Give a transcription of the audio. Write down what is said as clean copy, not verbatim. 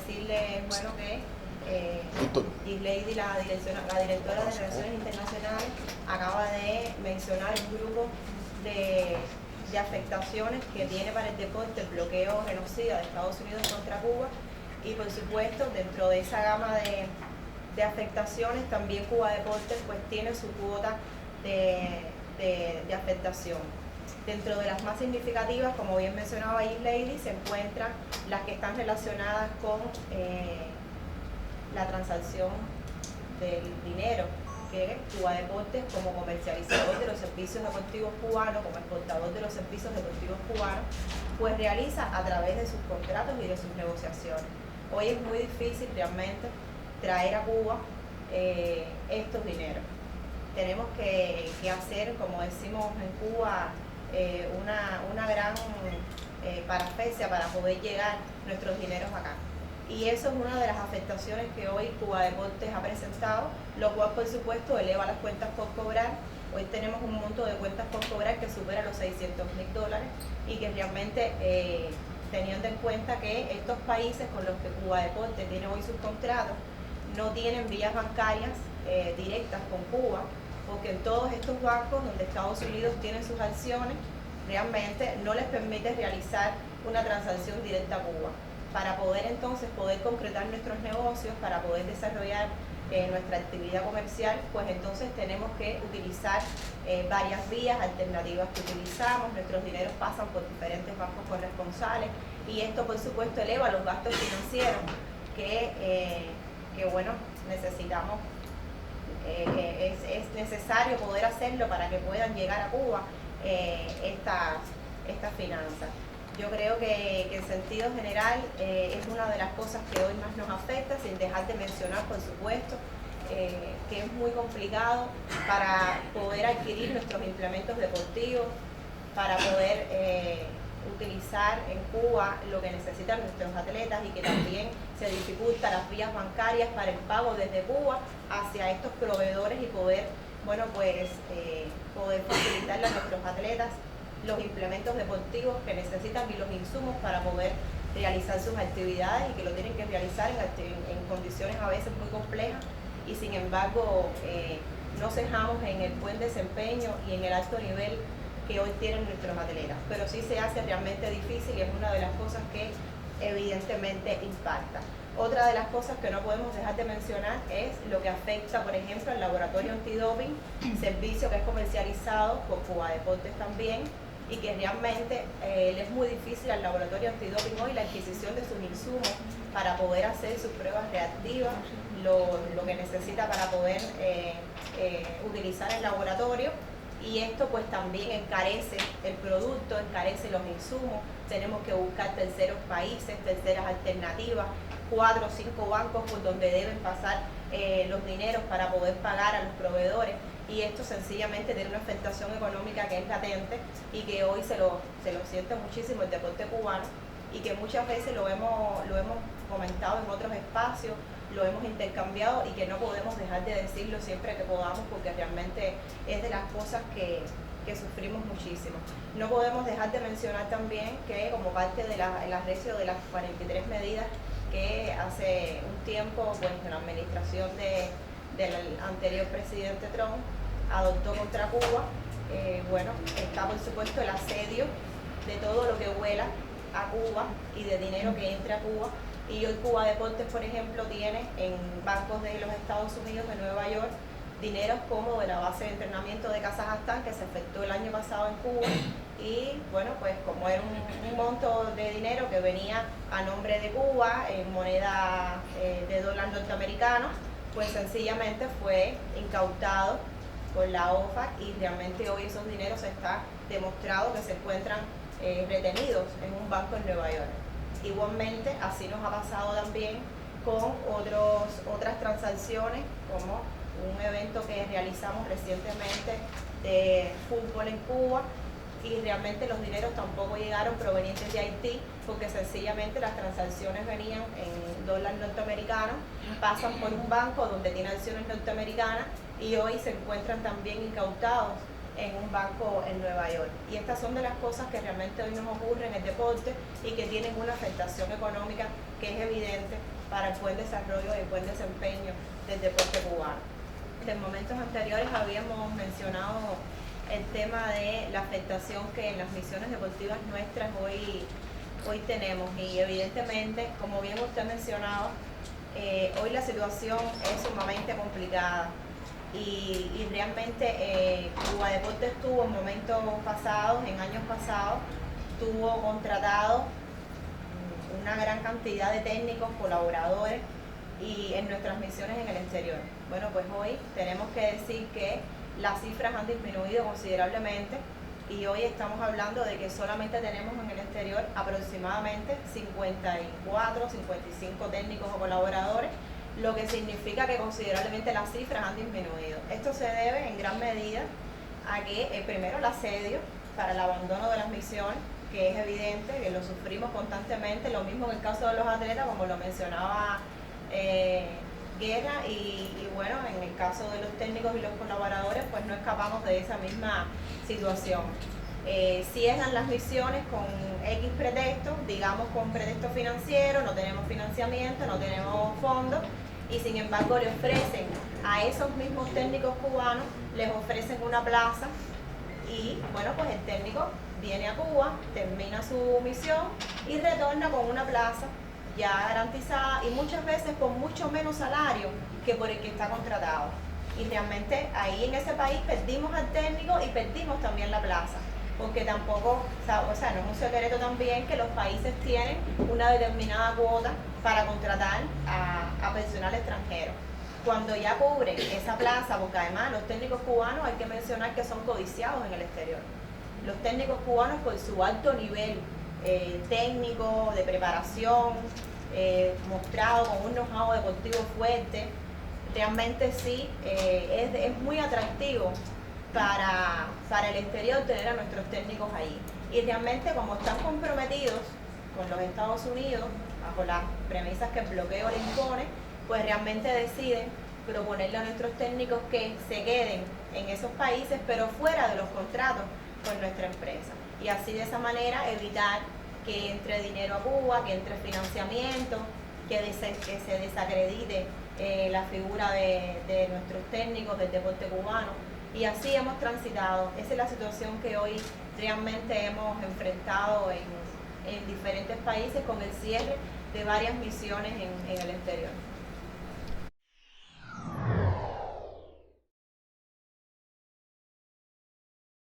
decirles, bueno, que Gislady, la directora de Relaciones Internacionales, acaba de mencionar un grupo de afectaciones que tiene para el deporte el bloqueo genocida de Estados Unidos contra Cuba, y por supuesto dentro de esa gama de afectaciones también Cuba Deportes pues tiene su cuota de afectación. Dentro de las más significativas, como bien mencionaba Gislady, se encuentran las que están relacionadas con la transacción del dinero que Cuba Deportes, como comercializador de los servicios deportivos cubanos, como exportador de los servicios deportivos cubanos, pues realiza a través de sus contratos y de sus negociaciones. Hoy es muy difícil realmente traer a Cuba estos dineros. Tenemos que hacer, como decimos en Cuba, una gran parafesia para poder llegar nuestros dineros acá. Y eso es una de las afectaciones que hoy Cuba Deportes ha presentado, lo cual por supuesto eleva las cuentas por cobrar. Hoy tenemos un monto de cuentas por cobrar que supera los $600.000 y que realmente, teniendo en cuenta que estos países con los que Cuba Deportes tiene hoy sus contratos, no tienen vías bancarias directas con Cuba, porque en todos estos bancos donde Estados Unidos tiene sus acciones, realmente no les permite realizar una transacción directa a Cuba. Para poder entonces concretar nuestros negocios, para poder desarrollar nuestra actividad comercial, pues entonces tenemos que utilizar varias vías alternativas que utilizamos. Nuestros dineros pasan por diferentes bancos corresponsales y esto por supuesto eleva los gastos financieros que bueno, necesitamos. Es necesario poder hacerlo para que puedan llegar a Cuba estas finanzas. Yo creo que en sentido general es una de las cosas que hoy más nos afecta, sin dejar de mencionar, por supuesto, que es muy complicado para poder adquirir nuestros implementos deportivos, para poder utilizar en Cuba lo que necesitan nuestros atletas, y que también se dificulta las vías bancarias para el pago desde Cuba hacia estos proveedores y poder, bueno, pues poder facilitarle a nuestros atletas los implementos deportivos que necesitan y los insumos para poder realizar sus actividades, y que lo tienen que realizar en condiciones a veces muy complejas, y sin embargo no cejamos en el buen desempeño y en el alto nivel que hoy tienen nuestros atletas, pero sí se hace realmente difícil y es una de las cosas que evidentemente impacta. Otra de las cosas que no podemos dejar de mencionar es lo que afecta, por ejemplo, al laboratorio antidoping, servicio que es comercializado por Cuba Deportes también, y que realmente le es muy difícil al laboratorio antidoping hoy la adquisición de sus insumos para poder hacer sus pruebas reactivas, lo que necesita para poder utilizar el laboratorio. Y esto pues también encarece el producto, encarece los insumos. Tenemos que buscar terceros países, terceras alternativas, 4 o 5 bancos por donde deben pasar los dineros para poder pagar a los proveedores, y esto sencillamente tiene una afectación económica que es latente y que hoy se lo siente muchísimo el deporte cubano, y que muchas veces lo hemos comentado en otros espacios, lo hemos intercambiado, y que no podemos dejar de decirlo siempre que podamos, porque realmente es de las cosas que sufrimos muchísimo. No podemos dejar de mencionar también que, como parte del arresto de las 43 medidas que hace un tiempo pues la administración del anterior presidente Trump adoptó contra Cuba, bueno, está por supuesto el asedio de todo lo que vuela a Cuba y de dinero que entra a Cuba. Y hoy Cuba Deportes, por ejemplo, tiene en bancos de los Estados Unidos, de Nueva York, dineros como de la base de entrenamiento de Kazajstán, que se efectuó el año pasado en Cuba, y bueno, pues como era un monto de dinero que venía a nombre de Cuba en moneda de dólar norteamericano, pues sencillamente fue incautado por la OFAC, y realmente hoy esos dineros está demostrado que se encuentran retenidos en un banco en Nueva York. Igualmente, así nos ha pasado también con otras transacciones, como un evento que realizamos recientemente de fútbol en Cuba, y realmente los dineros tampoco llegaron provenientes de Haití, porque sencillamente las transacciones venían en dólar norteamericano, pasan por un banco donde tiene acciones norteamericanas, y hoy se encuentran también incautados en un banco en Nueva York. Y estas son de las cosas que realmente hoy nos ocurren en el deporte y que tienen una afectación económica que es evidente para el buen desarrollo y el buen desempeño del deporte cubano. En momentos anteriores habíamos mencionado el tema de la afectación que en las misiones deportivas nuestras hoy tenemos, y evidentemente, como bien usted mencionaba, hoy la situación es sumamente complicada y realmente Cuba Deportes tuvo en momentos pasados, en años pasados, tuvo contratado una gran cantidad de técnicos, colaboradores y en nuestras misiones en el exterior. Bueno, pues hoy tenemos que decir que las cifras han disminuido considerablemente y hoy estamos hablando de que solamente tenemos en el exterior aproximadamente 54, 55 técnicos o colaboradores, lo que significa que considerablemente las cifras han disminuido. Esto se debe en gran medida a que primero el asedio para el abandono de las misiones, que es evidente, que lo sufrimos constantemente, lo mismo en el caso de los atletas, como lo mencionaba Guerra, y bueno, en el caso de los técnicos y los colaboradores, pues no escapamos de esa misma situación. Cierran las misiones con X pretextos, digamos con pretexto financiero, no tenemos financiamiento, no tenemos fondos, y sin embargo le ofrecen a esos mismos técnicos cubanos, les ofrecen una plaza, y bueno, pues el técnico viene a Cuba, termina su misión y retorna con una plaza ya garantizada y muchas veces con mucho menos salario que por el que está contratado. Y realmente ahí en ese país perdimos al técnico y perdimos también la plaza, porque tampoco, o sea, no es un secreto también que los países tienen una determinada cuota para contratar a personal extranjero. Cuando ya cubren esa plaza, porque además los técnicos cubanos hay que mencionar que son codiciados en el exterior. Los técnicos cubanos por su alto nivel técnico, de preparación, mostrado con un know-how deportivo fuerte, realmente sí es muy atractivo para el exterior tener a nuestros técnicos ahí. Y realmente como están comprometidos con los Estados Unidos, bajo las premisas que el bloqueo le impone, pues realmente deciden proponerle a nuestros técnicos que se queden en esos países, pero fuera de los contratos con nuestra empresa. Y así de esa manera evitar que entre dinero a Cuba, que entre financiamiento, que se desacredite la figura de nuestros técnicos del deporte cubano. Y así hemos transitado. Esa es la situación que hoy realmente hemos enfrentado en diferentes países con el cierre de varias misiones en el exterior.